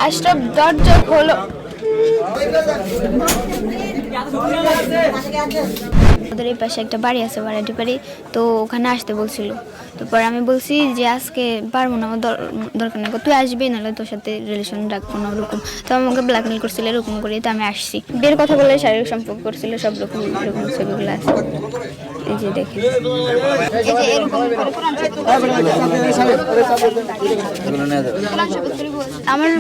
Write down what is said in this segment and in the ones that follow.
আশরাফ দরজা খোলো। আমাদের এই পাশে একটা বাড়ি আছে, ভাড়াটি বাড়ি, তো ওখানে আসতে বলছিল। তারপর আমি বলছি যে আজকে পারবো না, আমার দরকার নেই, তুই আসবি, নাহলে তোর সাথে রিলেশন রাখবো না, ওরকম। তো আমাকে ব্ল্যাকমেল করছিল, এরকম করে তো আমি আসছি। বিয়ের কথা বলে শারীরিক সম্পর্ক করছিল, সব রকম এরকম ছবিগুলো আছে। এই যে দেখেন, এই যে এরকম করে কোরআন আমার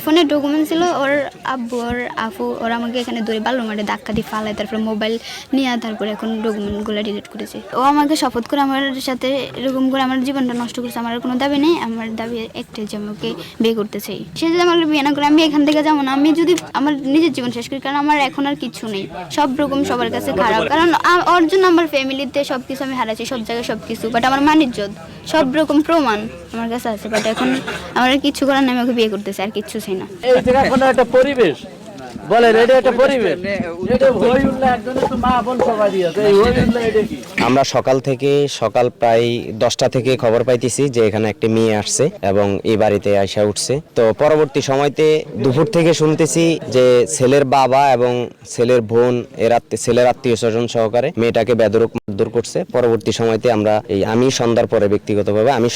ফোনে ডকুমেন্ট ছিল, ওর আব্বু ওর আফু ওরা আমাকে এখানে ধরে বালুর মাঠে ধাক্কা দিয়ে ফালায়, তারপরে মোবাইল নিয়ে তারপরে এখন ডকুমেন্টগুলো ডিলিট করেছে। ও আমাকে শপথ করে আমার সাথে এরকম করে আমার জীবনটা নষ্ট করেছে। আমার কোনো দাবি নেই, আমার দাবি একটাই যে আমাকে বিয়ে করতে চাই। সে যদি আমাকে বিয়ে না করে আমি এখান থেকে যাবো না, আমি যদি আমার নিজের জীবন শেষ করি, কারণ আমার এখন আর কিছু নেই, সব রকম সবার কাছে খারাপ। কারণ ওর জন্য আমার ফ্যামিলিতে সব কিছু আমি হারাচ্ছি, সব জায়গায় সব কিছু, বাট আমার মানিজ্জত সব রকম প্রমাণ আমার কাছে আছে, বাট এখন আমার কিছু করার নামে ওকে বিয়ে করতেছে, আর কিচ্ছু চাই না। এই জায়গা কোনো একটা পরিবেশ বলেন, এটা একটা পরিবেশ, এটা হই উল্লাহ একজন তো মা বোন সবাই দিয়েছে, এই হই উল্লাহ এটা কি? আমরা সকাল প্রায় 10টা থেকে খবর পাইতেছি যে এখানে একটা মেয়ে আসছে এবং এই বাড়িতে আইসা উঠছে। তো পরবর্তী সময়তে দুপুর থেকে শুনতেছি যে ছেলের বাবা এবং ছেলের বোন ছেলের আত্মীয় স্বজন সহকারে মেয়েটাকে বেদরক মারধর করছে। পরবর্তী সময়তে আমি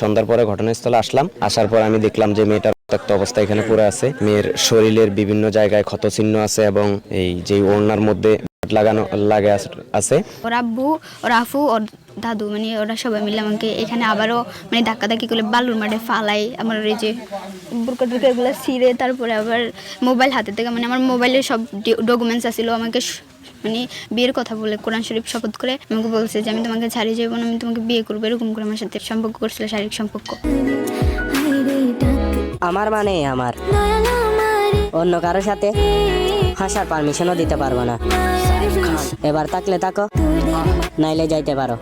সন্ধ্যার পরে ঘটনাস্থলে আসলাম। আসার পর আমি দেখলাম যে মেয়েটার রক্তাক্ত অবস্থা এখানে পড়ে আছে। মেয়ের শরীরের বিভিন্ন জায়গায় ক্ষতচিহ্ন আছে এবং এই যে ওড়নার মধ্যে লাগে আছে। ওর আব্বু ওর আফু ওর দাদু মানে ওরা সবাই মিলে আমাকে এখানে আবারও মানে ধাক্কাধাক্কি করে বালুর মাঠে ফালাই, আমার এই যে বুরকা টুরকা এগুলো ছিঁড়ে, তারপরে আবার মোবাইল হাতে থেকে মানে আমার মোবাইলের সব ডকুমেন্টস আসছিল, আমাকে মানে বিয়ের কথা বলে কোরআন শরীফ শপথ করে আমাকে বলছে যে আমি তোমাকে ছাড়িয়ে যাবো না, আমি তোমাকে বিয়ে করবো, এরকম করে আমার সাথে সম্পর্ক করছিল, শারীরিক সম্পর্ক। আমার মানে আমার অন্য কারোর সাথে হাসার পারমিশনও দিতে পারবো না। এবার থাকলে থাকো, নাইলে যাইতে পারো।